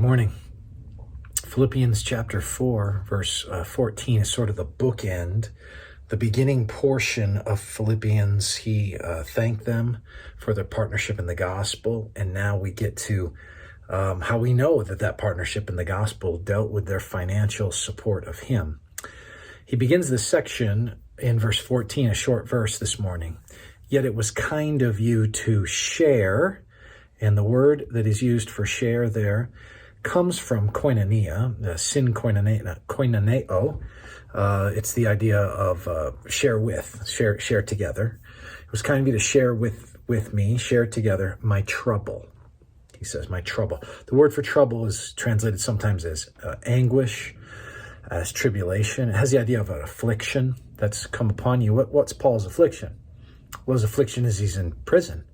Good morning. Philippians chapter 4, verse 14 is sort of the bookend. The beginning portion of Philippians, he thanked them for their partnership in the gospel. And now we get to how we know that partnership in the gospel dealt with their financial support of him. He begins this section in verse 14, a short verse this morning. Yet it was kind of you to share. And the word that is used for share there comes from koinonia, koinoneo. It's the idea of share together. It was kind of you to share with me, share together my trouble. He says, my trouble. The word for trouble is translated sometimes as anguish, as tribulation. It has the idea of an affliction that's come upon you. What's Paul's affliction? Well, his affliction is he's in prison.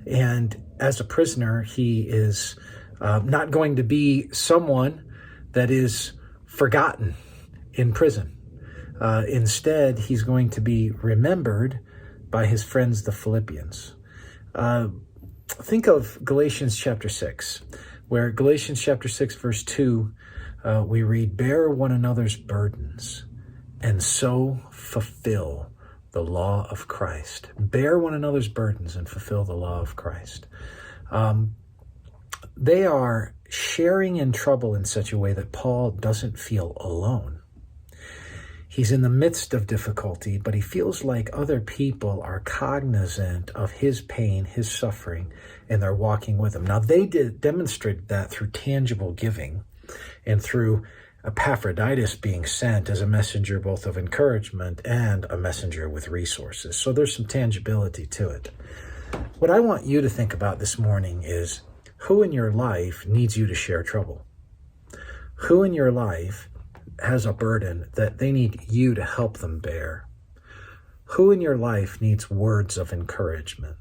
And as a prisoner, he is not going to be someone that is forgotten in prison. Instead, he's going to be remembered by his friends, the Philippians. Think of Galatians chapter 6, where Galatians chapter 6, verse 2, we read, bear one another's burdens and so fulfill the law of Christ. Bear one another's burdens and fulfill the law of Christ. They are sharing in trouble in such a way that Paul doesn't feel alone. He's in the midst of difficulty, but he feels like other people are cognizant of his pain, his suffering, and they're walking with him. Now, they demonstrated that through tangible giving and through Epaphroditus being sent as a messenger both of encouragement and a messenger with resources. So there's some tangibility to it. What I want you to think about this morning is who in your life needs you to share trouble? Who in your life has a burden that they need you to help them bear? Who in your life needs words of encouragement?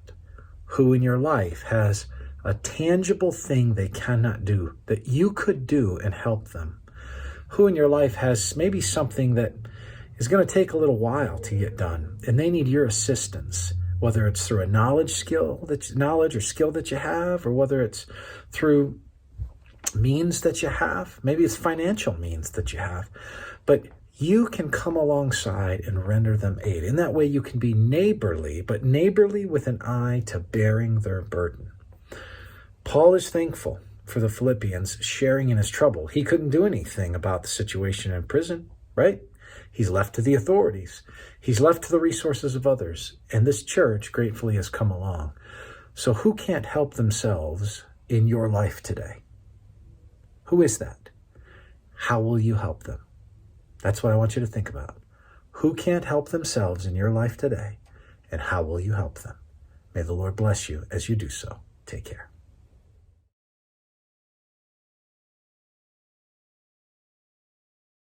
Who in your life has a tangible thing they cannot do that you could do and help them? Who in your life has maybe something that is going to take a little while to get done and they need your assistance? Whether it's through a knowledge or skill that you have, or whether it's through means that you have, maybe it's financial means that you have, but you can come alongside and render them aid. In that way, you can be neighborly, but neighborly with an eye to bearing their burden. Paul is thankful for the Philippians sharing in his trouble. He couldn't do anything about the situation in prison, right? He's left to the authorities. He's left to the resources of others. And this church gratefully has come along. So who can't help themselves in your life today? Who is that? How will you help them? That's what I want you to think about. Who can't help themselves in your life today? And how will you help them? May the Lord bless you as you do so. Take care.